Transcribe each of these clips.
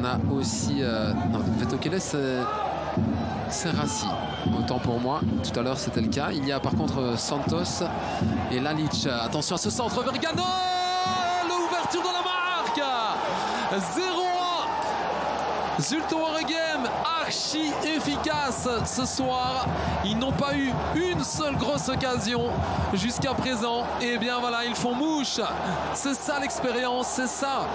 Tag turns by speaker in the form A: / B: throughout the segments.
A: on a aussi... non, Vetokele, c'est Rassi. Autant pour moi. Tout à l'heure, c'était le cas. Il y a par contre Santos et Lalic. Attention à ce centre vers Gano. L'ouverture de la marque. 0-1. Zulte Waregem, archi efficace ce soir. Ils n'ont pas eu une seule grosse occasion jusqu'à présent. Et bien voilà, ils font mouche. C'est ça l'expérience, c'est ça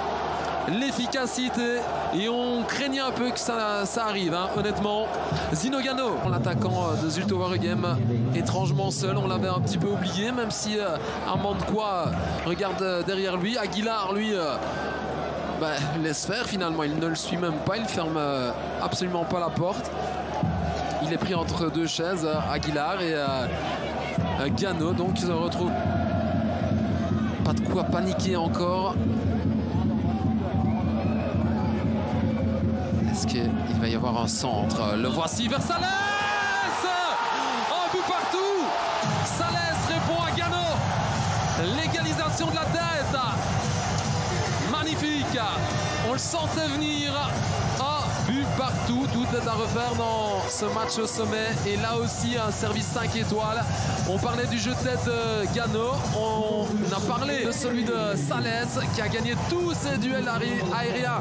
A: l'efficacité. Et on craignait un peu que ça arrive, hein, honnêtement. Zinogano, l'attaquant de Zulte Waregem, étrangement seul. On l'avait un petit peu oublié, même si Amandkwa regarde derrière lui. Aguilar, lui... laisse faire finalement, il ne le suit même pas, il ferme absolument pas la porte. Il est pris entre deux chaises, Aguilar et Gano, donc il se retrouve. Pas de quoi paniquer encore. Est-ce qu'il va y avoir un centre? Le voici vers Salès. Un but partout. Salès répond à Gano. L'égalisation de la tête. Magnifique, on le sentait venir. Un but partout, tout est à refaire dans ce match au sommet. Et là aussi un service 5 étoiles. On parlait du jeu de tête de Gano, on a parlé de celui de Salès qui a gagné tous ses duels aériens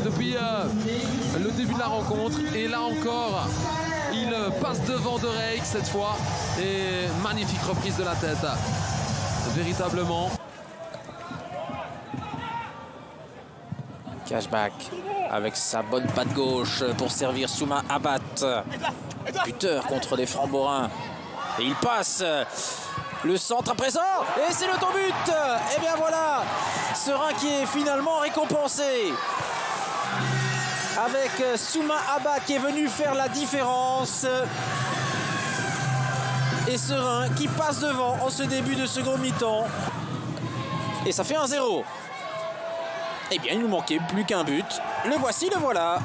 A: depuis le début de la rencontre. Et là encore, il passe devant de Reik cette fois. Et magnifique reprise de la tête, véritablement.
B: Cashback avec sa bonne patte gauche pour servir Souma Abbat. Buteur contre les Framborins. Et il passe le centre à présent. Et c'est le ton but. Et bien voilà, Serein qui est finalement récompensé. Avec Souma Abbat qui est venu faire la différence. Et Serein qui passe devant en ce début de second mi-temps. Et ça fait 1-0. Eh bien, il nous manquait plus qu'un but. Le voici, le voilà.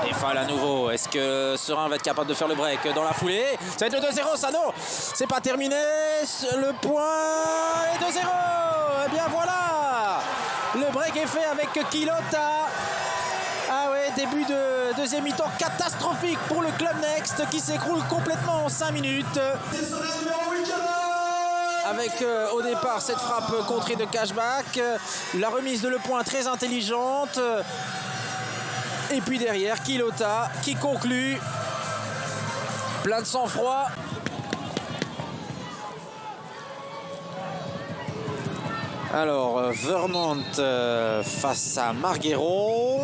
B: Et Fall à nouveau. Est-ce que Serein va être capable de faire le break dans la foulée? Ça va être le 2-0, ça non. C'est pas terminé. Le point est 2-0. Eh bien, voilà. Le break est fait avec Quilota. Ah ouais, début de deuxième mi-temps catastrophique pour le Club Next qui s'écroule complètement en 5 minutes. Avec au départ cette frappe contrée de Cashback, la remise de Le Point très intelligente. Et puis derrière, Quilota qui conclut. Plein de sang-froid. Alors, Vermont face à Marguero.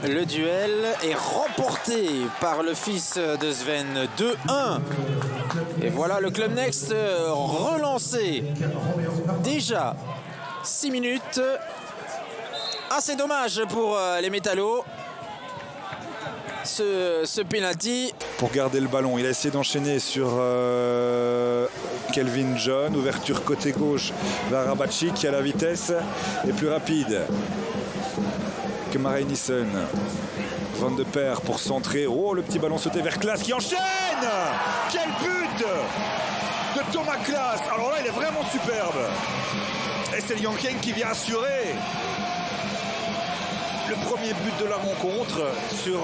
B: Le duel est remporté par le fils de Sven 2-1. Et voilà le Club Next relancé. Déjà 6 minutes. Assez dommage pour les Métallos. Ce penalty.
C: Pour garder le ballon, il a essayé d'enchaîner sur Kelvin John. Ouverture côté gauche vers Abachi qui a la vitesse et plus rapide que Marey Nissen. Van de Per pour centrer. Oh, le petit ballon sauté vers Klaas qui enchaîne. Quel but de Thomas Klaas. Alors là, il est vraiment superbe. Et c'est Lianken qui vient assurer le premier but de la rencontre sur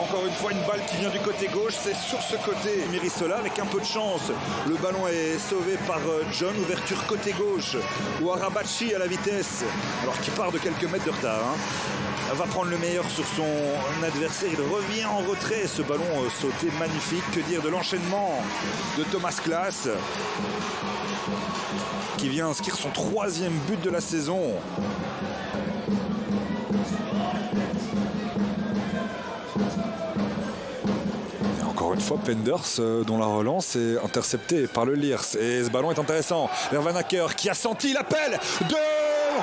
C: encore une fois une balle qui vient du côté gauche. C'est sur ce côté Mirisola avec un peu de chance. Le ballon est sauvé par John. Ouverture côté gauche où Arabachi à la vitesse, alors qui part de quelques mètres de retard, va prendre le meilleur sur son adversaire. Il revient en retrait. Ce ballon sauté magnifique. Que dire de l'enchaînement de Thomas Klaas qui vient inscrire son 3e but de la saison. Encore une fois, Penders dont la relance est interceptée par le Liers. Et ce ballon est intéressant. Vers Van Acker qui a senti l'appel de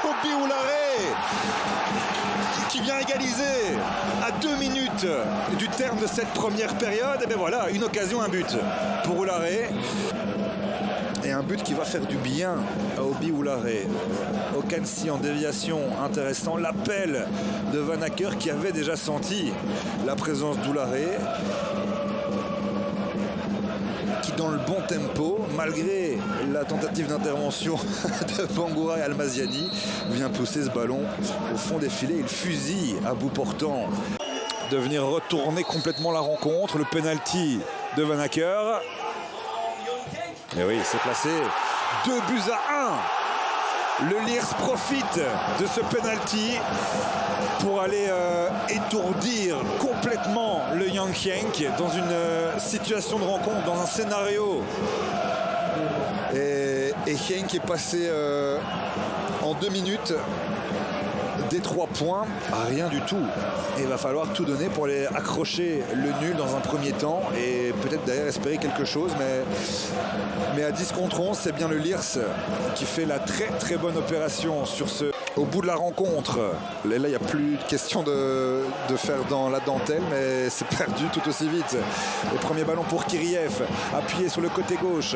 C: Obi Oulare qui vient égaliser à 2 minutes du terme de cette première période. Et bien voilà, une occasion, un but pour Oulare. Et un but qui va faire du bien à Obi Oulare. Okansi en déviation, intéressant. L'appel de Van Acker qui avait déjà senti la présence d'Oulare, qui dans le bon tempo, malgré la tentative d'intervention de Bangoura et Almaziani, vient pousser ce ballon au fond des filets. Il fusille à bout portant. De venir retourner complètement la rencontre. Le penalty de Van Acker. Et oui, c'est placé 2-1. Le Lierse profite de ce penalty pour aller étourdir complètement le Yang Henk dans une situation de rencontre, dans un scénario. Et Henk est passé en 2 minutes des 3 points à rien du tout. Et il va falloir tout donner pour aller accrocher le nul dans un premier temps et peut-être d'ailleurs espérer quelque chose. Mais à 10 contre 11, c'est bien le Lierse qui fait la très bonne opération sur ce... Au bout de la rencontre, là il n'y a plus de question de faire dans la dentelle, mais c'est perdu tout aussi vite. Le premier ballon pour Kiriev, appuyé sur le côté gauche.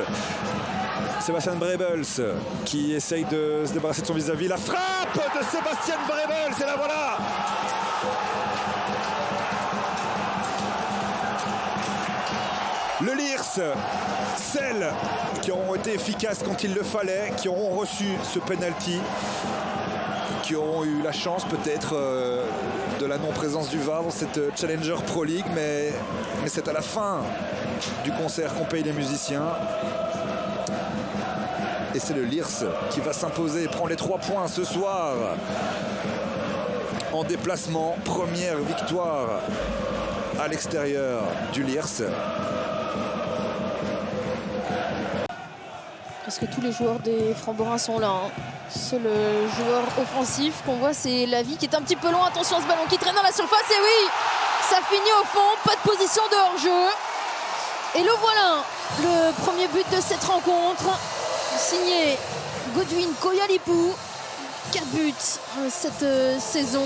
C: Sébastien Brebels qui essaye de se débarrasser de son vis-à-vis. La frappe de Sébastien Brebels, et la voilà. Le Lierse, celles qui auront été efficaces quand il le fallait, qui auront reçu ce penalty, qui auront eu la chance peut-être de la non-présence du VAR dans cette Challenger Pro League, mais c'est à la fin du concert qu'on paye les musiciens. Et c'est le Lierse qui va s'imposer, prend les 3 points ce soir en déplacement. Première victoire à l'extérieur du Lierse.
D: Presque tous les joueurs des Frambourins sont là. Seul joueur offensif qu'on voit, c'est Lavie qui est un petit peu loin. Attention à ce ballon qui traîne dans la surface. Et oui, ça finit au fond. Pas de position de hors-jeu. Et le voilà, le premier but de cette rencontre. Signé Godwin Koyalipou, 4 buts cette saison.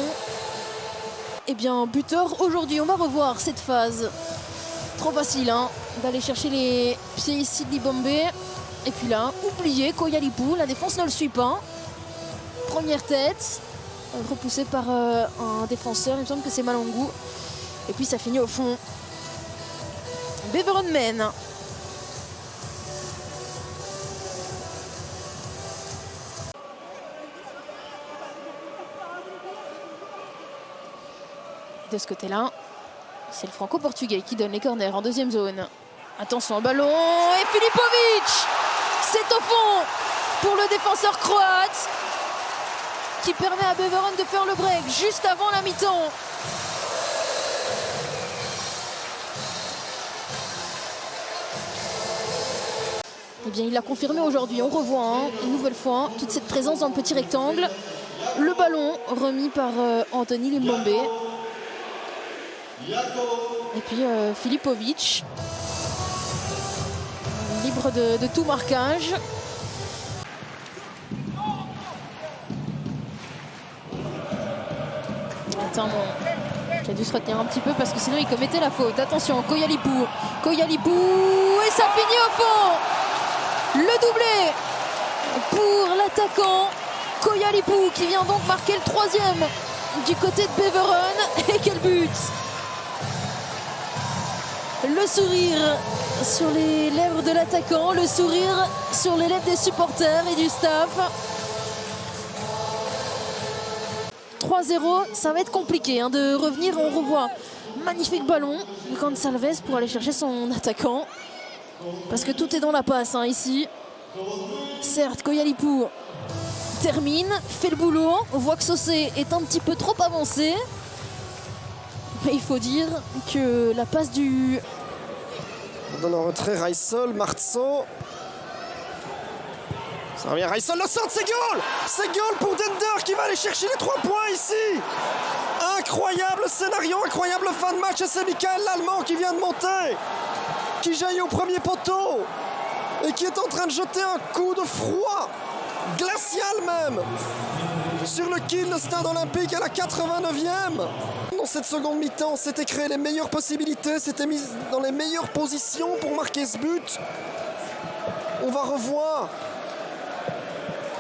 D: Et bien buteur aujourd'hui, on va revoir cette phase. Trop facile d'aller chercher les pieds ici de Libombe. Et puis là, oublié Koyalipou, la défense ne le suit pas. Première tête, repoussée par un défenseur, il me semble que c'est Malongou. Et puis ça finit au fond. Beveren mène. De ce côté-là, c'est le franco-portugais qui donne les corners en deuxième zone. Attention au ballon et Filipovic. C'est au fond pour le défenseur croate qui permet à Beveren de faire le break juste avant la mi-temps. Eh bien, il l'a confirmé aujourd'hui. On revoit une nouvelle fois toute cette présence dans le petit rectangle. Le ballon remis par Anthony Limbombe. Et puis Filipovic, libre de tout marquage. Attends, qui a dû se retenir un petit peu parce que sinon il commettait la faute. Attention, Koyalipou, et ça finit au fond. Le doublé pour l'attaquant Koyalipou qui vient donc marquer le 3e du côté de Beveren. Et quel but! Le sourire sur les lèvres de l'attaquant, le sourire sur les lèvres des supporters et du staff. 3-0, ça va être compliqué de revenir. On revoit magnifique ballon de Gonçalves pour aller chercher son attaquant. Parce que tout est dans la passe ici. Certes, Koyalipou termine, fait le boulot. On voit que Saucé est un petit peu trop avancé. Mais il faut dire que la passe du...
E: On donne en retrait Reissel, Marceau. Ça revient Reissel, le centre, c'est goal! C'est goal pour Dender qui va aller chercher les 3 points ici. Incroyable scénario, incroyable fin de match. Et c'est Michael l'Allemand qui vient de monter, qui jaillit au premier poteau et qui est en train de jeter un coup de froid, glacial même, sur le kill de Stade Olympique à la 89e. Dans cette seconde mi-temps, s'était créé les meilleures possibilités, s'était mis dans les meilleures positions pour marquer ce but. On va revoir.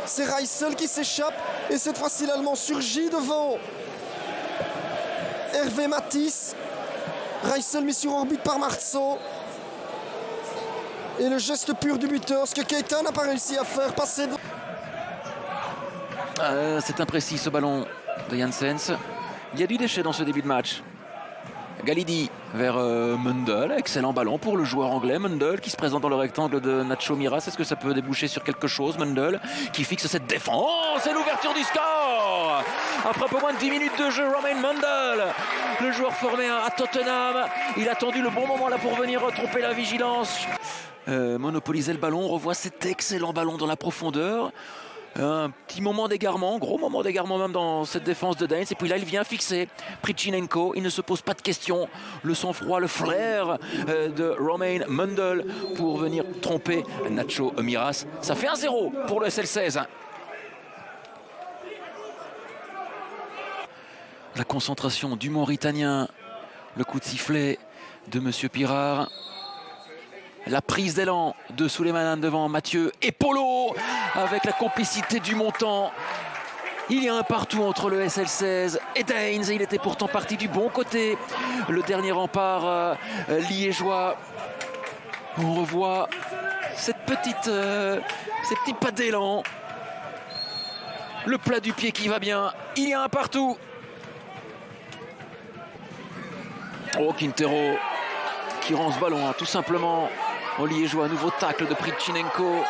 E: C'est Reissel qui s'échappe et cette fois-ci l'Allemand surgit devant Hervé Matisse. Reissel mis sur orbite par Marceau. Et le geste pur du buteur, ce que Keita n'a pas réussi à faire, passer...
F: C'est imprécis ce ballon de Janssens. Il y a du déchet dans ce début de match. Galidi vers Mundel, excellent ballon pour le joueur anglais. Mundel qui se présente dans le rectangle de Nacho Miras. Est-ce que ça peut déboucher sur quelque chose? Mundel qui fixe cette défense. Oh, c'est l'ouverture du score après un peu moins de 10 minutes de jeu. Romain Mundel, le joueur formé à Tottenham, il a attendu le bon moment là pour venir tromper la vigilance. Monopoliser le ballon, on revoit cet excellent ballon dans la profondeur. Un petit moment d'égarement, gros moment d'égarement même dans cette défense de Deinz. Et puis là, il vient fixer Prichinenko. Il ne se pose pas de questions. Le sang-froid, le flair de Romain Mundel pour venir tromper Nacho Miras. Ça fait 1-0 pour le SL16. La concentration du Mauritanien. Le coup de sifflet de Monsieur Pirard. La prise d'élan de Souleymane devant Mathieu et Polo avec la complicité du montant. Il y a un partout entre le SL16 et Deinz. Il était pourtant parti du bon côté. Le dernier rempart liégeois. On revoit ces petits pas d'élan. Le plat du pied qui va bien. Il y a un partout. Oh, Quintero qui rend ce ballon, tout simplement. Au liégeois, nouveau tacle de Prichinenko.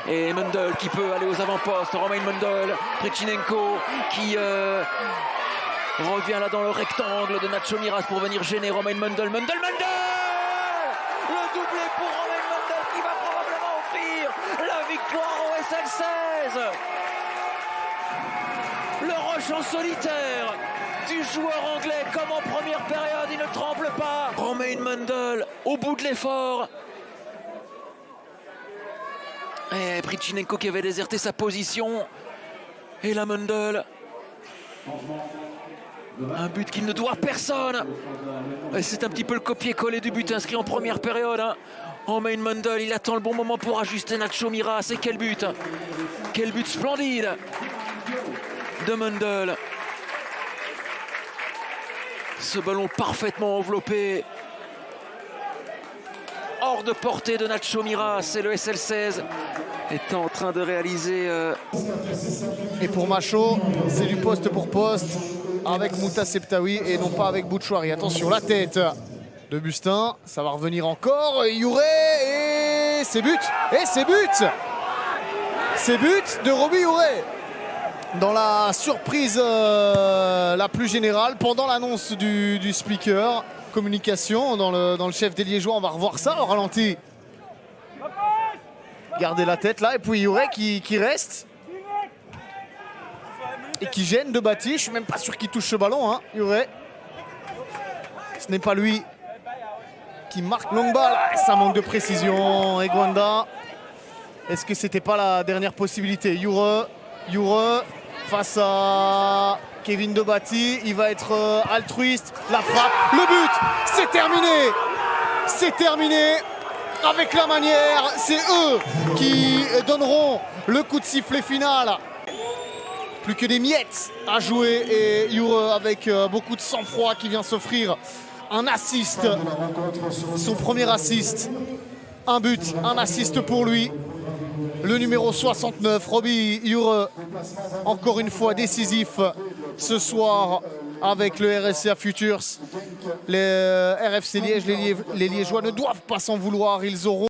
F: Et Mundel qui peut aller aux avant-postes. Romain Mundel, Prichinenko qui revient là dans le rectangle de Nacho Miras pour venir gêner Romain Mundel. Mundel le doublé pour Romain Mundel qui va probablement offrir la victoire au SL16. Le rush en solitaire du joueur anglais comme en première période, il ne tremble pas. Romain Mundel au bout de l'effort. Et Prichinenko qui avait déserté sa position. Et la Mundel. Un but qu'il ne doit à personne. Et c'est un petit peu le copier-coller du but inscrit en première période. Romain Mundel, il attend le bon moment pour ajuster Nacho Miras. Et quel but! Quel but splendide de Mundel. Ce ballon parfaitement enveloppé. Hors de portée de Nacho Miras. Et le SL16 est en train de réaliser...
G: Et pour Macho, c'est du poste pour poste avec Mouta Septaoui et non pas avec Bouchouari. Attention, la tête de Bustin, ça va revenir encore. Youré et c'est but. Et c'est but. C'est but de Roby Youré. Dans la surprise la plus générale, pendant l'annonce du speaker, communication dans le chef des Liégeois, on va revoir ça au ralenti. Gardez la tête là, et puis Youré qui reste. Et qui gêne de Bati, je suis même pas sûr qu'il touche ce ballon, Youré. Ce n'est pas lui qui marque longue balle, ça manque de précision. Et Gwanda, est-ce que c'était pas la dernière possibilité? Youré face à Kevin de Bati, il va être altruiste, la frappe, le but, c'est terminé. C'est terminé. Avec la manière, c'est eux qui donneront le coup de sifflet final. Plus que des miettes à jouer et Youré avec beaucoup de sang-froid qui vient s'offrir un assist. Son premier assist. Un but, un assist pour lui. Le numéro 69, Roby Youré, encore une fois décisif ce soir avec le RSCA Futures. Les RFC Liège, les Liégeois ne doivent pas s'en vouloir, ils auront